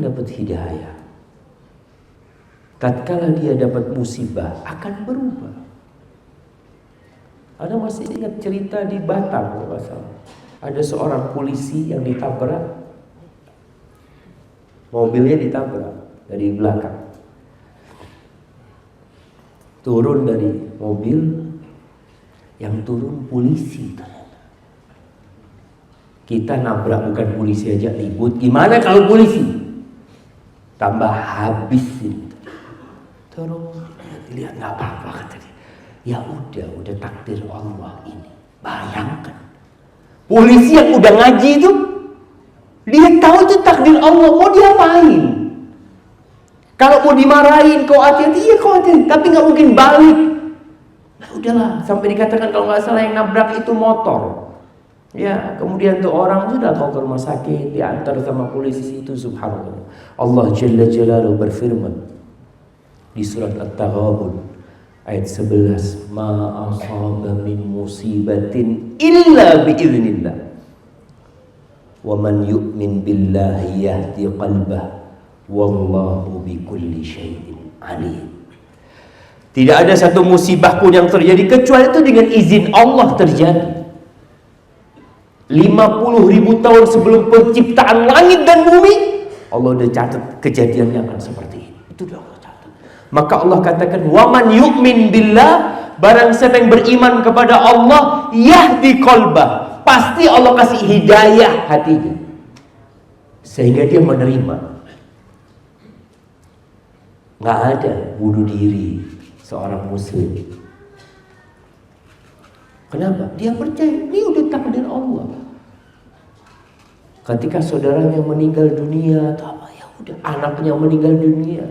dapat hidayah, tatkala dia dapat musibah akan berubah. Anda masih ingat cerita di Batam kalau nggak salah? Ada seorang polisi yang ditabrak, mobilnya ditabrak dari belakang. Turun dari mobil, yang turun polisi ternyata. Kita nabrak bukan polisi aja ribut, gimana kalau polisi? Tambah habis ini. Terus lihat nggak apa-apa kata dia. Ya udah takdir Allah ini. Bayangkan, polisi yang udah ngaji itu, dia tahu itu takdir Allah, mau diapain? Kalau mau dimarahin, kau hati-hati, iya kau hati-hati, tapi nggak mungkin balik. Nah udahlah, sampai dikatakan kalau nggak salah yang nabrak itu motor. Ya, kemudian tuh orang sudah bawa ke rumah sakit, diantar sama polisi itu, subhanallah. Allah Jalla Jalaluhu berfirman di surat At-Taghabun ayat 11, ma asaba min musibatin illa biiznillah wa man yu'min billahi yahdi qalbah wallahu bikulli syai'in alim. Tidak ada satu musibah pun yang terjadi kecuali itu dengan izin Allah terjadi. 50.000 tahun sebelum penciptaan langit dan bumi, Allah udah catat kejadiannya akan seperti ini. Itu udah Allah catat. Maka Allah katakan, waman yu'min billah, barang siapa yang beriman kepada Allah, yahdi qalbah, pasti Allah kasih hidayah hatinya, sehingga dia menerima. Nggak ada bunuh diri seorang muslim. Kenapa? Dia percaya ini udah takdir Allah. Ketika saudaranya meninggal dunia atau apa, ya udah anaknya meninggal dunia.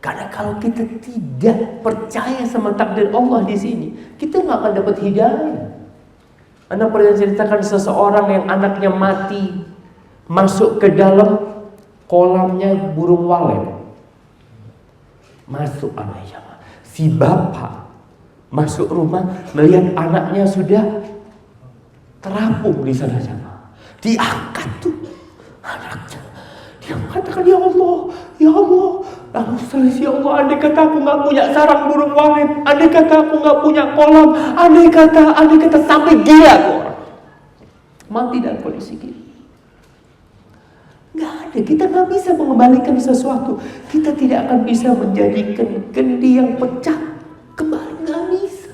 Karena kalau kita tidak percaya sama takdir Allah di sini, kita nggak akan dapat hidayah. Anda pernah ceritakan seseorang yang anaknya mati, masuk ke dalam kolamnya burung walet. Masuk anaknya, si bapak masuk rumah melihat anaknya sudah terapung di sana sana. Diangkat tuh anaknya, dia mengatakan ya Allah, lalu selesai ya Allah, andai kata aku nggak punya sarang burung walet, andai kata aku nggak punya kolam, andai kata sampai gila tuh orang mati dalam kondisi gila. Nggak ada, kita nggak bisa mengembalikan sesuatu, kita tidak akan bisa menjadikan kendi yang pecah kembali, nggak bisa.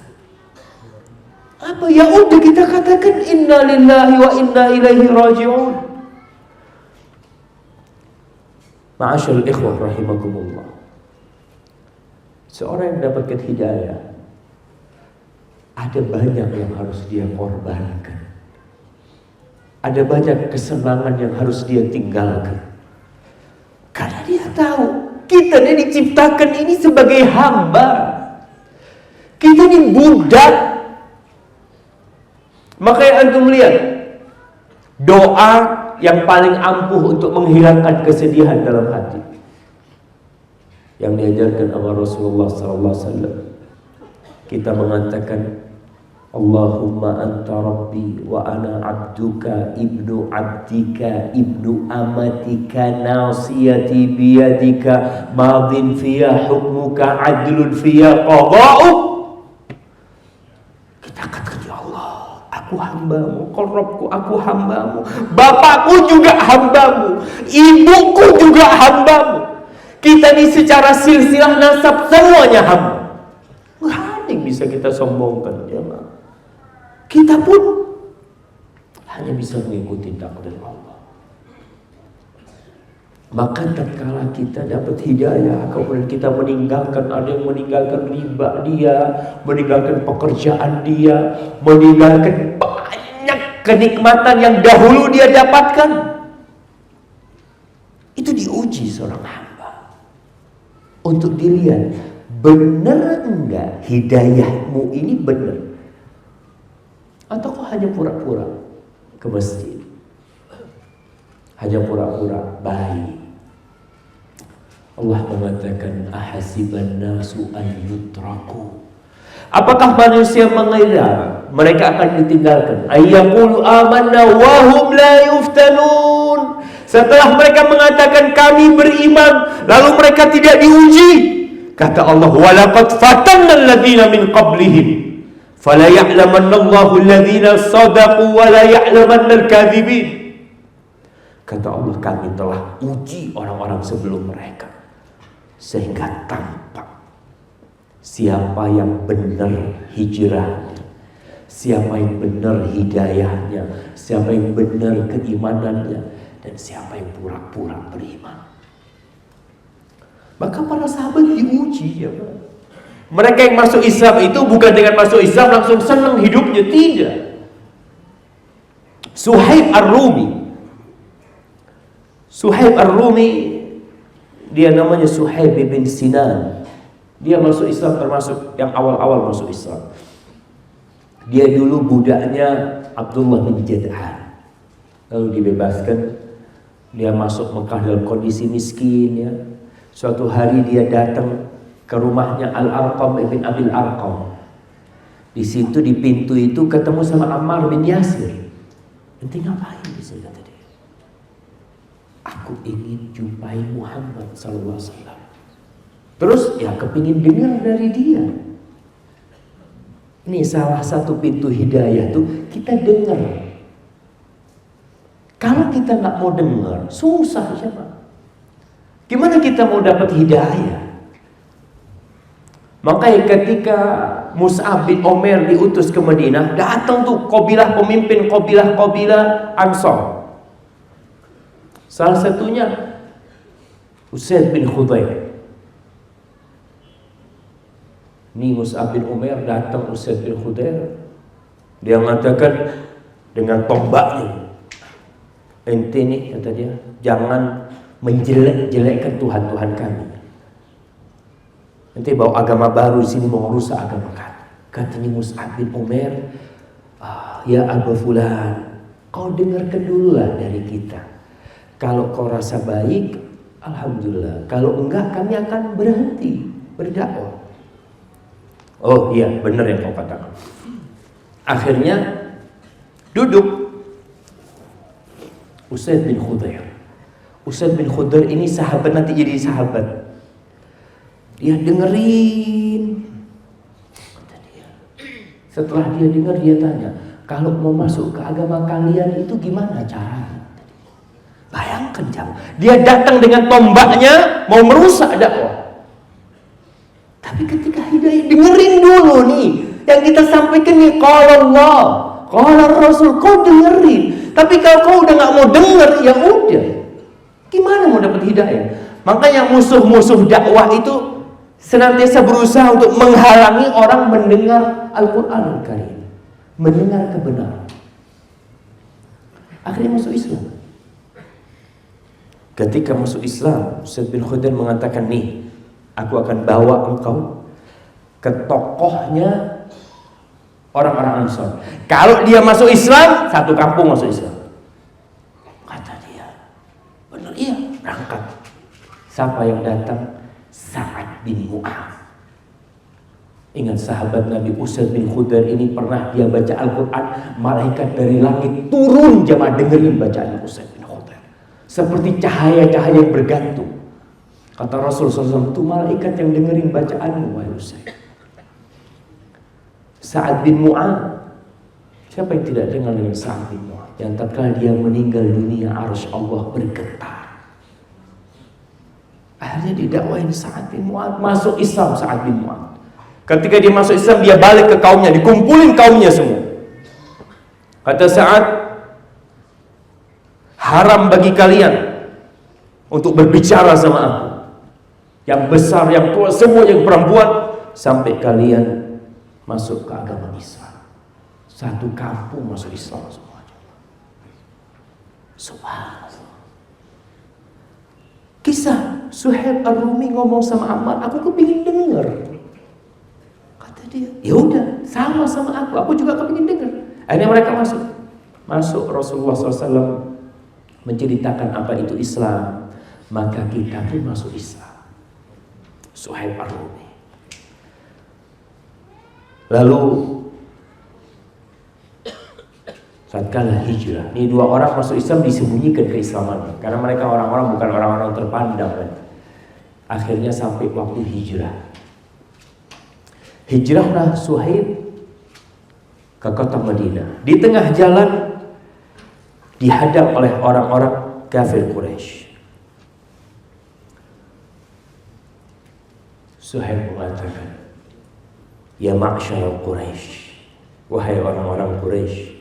Apa ya udah kita katakan inna lillahi wa inna ilaihi raji'un. Ma'asyarul ikhwah rahimakumullah, seorang yang mendapatkan hidayah, ada banyak yang harus dia korbankan, ada banyak kesenangan yang harus dia tinggalkan, karena dia tahu kita ini diciptakan ini sebagai hamba. Kita ini budak. Makanya antum lihat doa yang paling ampuh untuk menghilangkan kesedihan dalam hati yang diajarkan oleh Rasulullah SAW. Kita mengatakan Allahumma anta rabbi wa ana abduka ibnu abdika ibnu amatika nasiyati biyadika madin fiya hukmuka adlun fiya qada'uk. Aku hambamu, korobku, aku hambamu, bapakku juga hambamu, ibuku juga hambamu. Kita ini secara silsilah nasab semuanya hamba. Nggak ada yang bisa kita sombongkan, jemaah. Kita pun hanya bisa mengikuti takdir Allah. Maka tatkala kita dapat hidayah, kemudian kita meninggalkan, ada yang meninggalkan riba dia, meninggalkan pekerjaan dia, meninggalkan banyak kenikmatan yang dahulu dia dapatkan. Itu diuji seorang hamba untuk dilihat benar enggak hidayahmu ini benar, atau kok hanya pura-pura ke masjid, hanya pura-pura baik. Allah mengatakan ahasiban nasu an yutraku, apakah manusia mengira mereka akan ditinggalkan? Ayyaqulu amanna wa hum la yuftanun, Setelah mereka mengatakan kami beriman, lalu mereka tidak diuji. Kata Allah, walaqad fatanna alladziina min qablihim fala ya'lamanna Allahu alladziina shadaqu wa la ya'lamanna al-kadzibin. Kata Allah, kami telah uji orang-orang sebelum mereka sehingga tampak siapa yang benar hijrahnya, siapa yang benar hidayahnya, siapa yang benar keimanannya, dan siapa yang pura-pura beriman. Maka para sahabat diuji, ya Pak. Mereka yang masuk Islam itu bukan dengan masuk Islam langsung senang hidupnya, tidak. Suhaib Ar-Rumi, dia namanya Suhaib bin Sinan. Dia masuk Islam termasuk yang awal-awal masuk Islam. Dia dulu budaknya Abdullah bin Jad'an, lalu dibebaskan. Dia masuk Mekah dalam kondisi miskin, ya. Suatu hari dia datang ke rumahnya Al-Arqam ibn Abil Arqam. Di situ di pintu itu ketemu sama Ammar bin Yasir. Ente ngapain di sini, kata dia? Aku ingin jumpai Muhammad sallallahu alaihi wasallam. Terus ya kepingin dengar dari dia. Ini salah satu pintu hidayah tuh, kita dengar. Kalau kita nggak mau dengar, susah siapa? Gimana kita mau dapat hidayah? Makanya ketika Mus'ab bin Umair diutus ke Madinah, datang tuh pemimpin kabilah Ansar. Salah satunya Usaid bin Khudair. Ini Mus'ab bin Umair datang Usaid bin Khudair. Dia mengatakan dengan tombaknya, ente nih, kata dia, jangan menjelek-jelekkan Tuhan-Tuhan kami. Nanti bawa agama baru di sini mau merusak agama kami. Katanya Mus'ab bin Umair, ya Abu Fulan, kau dengarkan dululah dari kita. Kalau kau rasa baik, alhamdulillah. Kalau enggak, kami akan berhenti berdakwah. Oh iya, benar yang kau katakan. Akhirnya duduk Usaid bin Khudair. Usaid bin Khudair ini sahabat, nanti jadi sahabat. Dia dengerin, kata dia. Setelah dia dengar, dia tanya, kalau mau masuk ke agama kalian itu gimana caranya? Bayangkan jam, dia datang dengan tombaknya mau merusak dakwah. Tapi ketika hidayah, dengerin dulu nih yang kita sampaikan nih, qala Allah, qala Rasul, kau dengerin. Tapi kalau kau udah nggak mau denger, ya udah. Gimana mau dapat hidayah? Makanya musuh-musuh dakwah itu senantiasa berusaha untuk menghalangi orang mendengar Al-Quran Al-Karim, mendengar kebenaran. Akhirnya masuk Islam. Ketika masuk Islam, Usaid bin Khudair mengatakan, nih, aku akan bawa engkau ke tokohnya orang-orang Ansar. Kalau dia masuk Islam, satu kampung masuk Islam. Iya, berangkat. Siapa yang datang? Sa'ad bin Mu'adz. Ingat sahabat Nabi Usaid bin Khudair ini pernah dia baca Al-Quran, malaikat dari langit turun jamaah dengerin bacaan Usaid bin Khudair. Seperti cahaya-cahaya yang bergantung. Kata Rasul SAW, itu malaikat yang dengerin bacaanmu, wahai Usaid. Sa'ad bin Mu'adz. Siapa yang tidak dengar dengan Sa'ad bin Mu'adz? Yang tatkala dia meninggal dunia, arsy Allah bergetar. Akhirnya didakwain Sa'ad bin Mu'adz, masuk Islam Sa'ad bin Mu'adz. Ketika dia masuk Islam, dia balik ke kaumnya, dikumpulin kaumnya semua. Kata Sa'ad, haram bagi kalian untuk berbicara sama aku, yang besar, yang tua, semua yang perempuan, sampai kalian masuk ke agama Islam. Satu kampung masuk Islam semuanya. Subhanallah. Kisah Suhaib Ar-Rumi ngomong sama Ammar, aku kepingin denger. Kata dia, ya udah, sama aku juga kepingin denger. Akhirnya mereka masuk. Rasulullah SAW menceritakan apa itu Islam, maka kita pun masuk Islam. Suhaib Ar-Rumi. Lalu tatkala hijrah. Ini dua orang masuk Islam disembunyikan keislamannya karena mereka orang-orang bukan orang-orang terpandang kan. Akhirnya sampai waktu hijrah. Hijrahlah Suhaib ke kota Madinah. Di tengah jalan dihadap oleh orang-orang kafir Quraisy. Suhaib mengatakan, "Ya ma'syar Quraisy, wahai orang-orang Quraisy,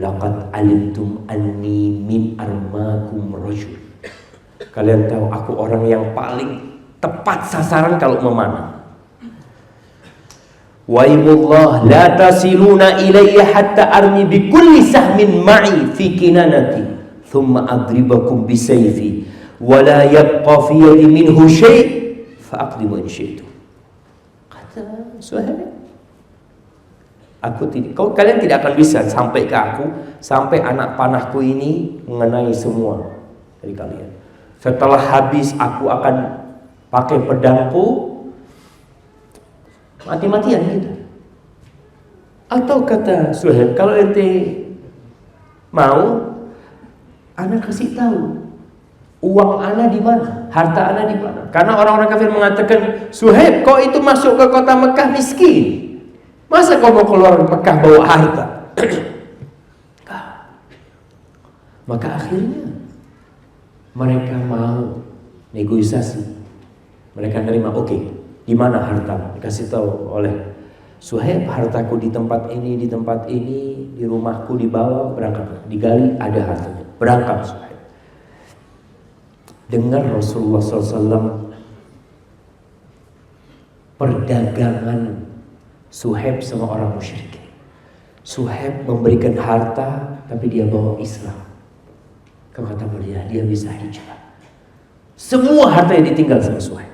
laqad alimtum anni min armakum rajul." Kalian tahu aku orang yang paling tepat sasaran kalau memanah. Wa imullah la tasiluna ilayya hatta armi bi kulli sahmin ma'i fi kinanati thumma adribakum bi sayfi wa la yabqa fi yadi minhu syai' fa aqdimu in syi'tu. Kata Suhaib, kalian tidak akan bisa sampai ke aku sampai anak panahku ini mengenai semua dari kalian. Setelah habis aku akan pakai pedangku mati-matian gitu. Atau kata Suhaib, kalau ente mau, ana kasih tahu uang ana di mana, harta ana di mana. Karena orang-orang kafir mengatakan, Suhaib, kau itu masuk ke kota Mekah miskin. Masa kau mau keluar Mekah bawa harta? Maka akhirnya mereka mau negosiasi. Mereka nerima, oke, di mana harta? Dikasih tahu oleh Suhaib, hartaku di tempat ini, di rumahku dibawa, berangkat. Digali, ada hartanya. Berangkat Suhaib. Dengar Rasulullah SAW perdagangan Suhaib sama orang musyrik. Suhaib memberikan harta, tapi dia bawa Islam ke kota Madinah, dia bisa hijrah. Semua harta yang ditinggal sama Suhaib.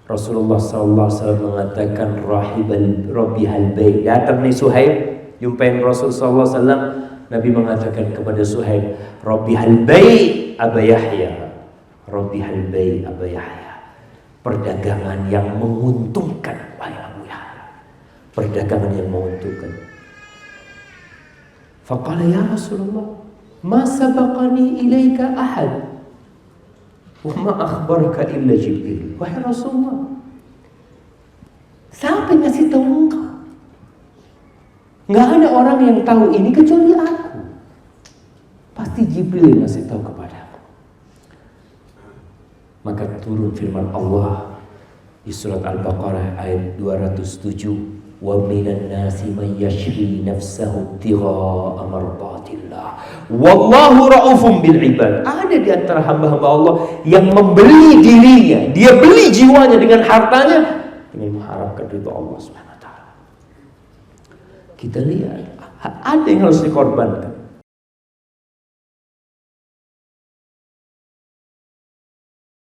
Rasulullah SAW mengatakan Rabihal Bay. Datang nih Suhaib, jumpain Rasulullah SAW. Nabi mengatakan kepada Suhaib, Rabihal Bay Aba Yahya, Rabihal Bay Aba Yahya. Perdagangan yang menguntungkan, wahai Abu Yahya. Perdagangan yang menguntungkan. Faqala ya Rasulullah, ma sabaqani ilaika ahad wa ma akhbaraka illa Jibril. Wahai Rasulullah, siapa yang ngasih tahu engkau? Nggak ada orang yang tahu ini kecuali aku. Pasti Jibril yang ngasih tahu kepadaku. Maka turun firman Allah di surat Al-Baqarah ayat 207. Wa minan nasi man yashri nafsahu ibtigha'a mardatillah wallahu raufum bil ibad. Ada di antara hamba-hamba Allah yang membeli dirinya, dia beli jiwanya dengan hartanya dengan mengharapkan ridha Allah Subhanahu wa taala. Kita lihat ada yang harus dikorbankan.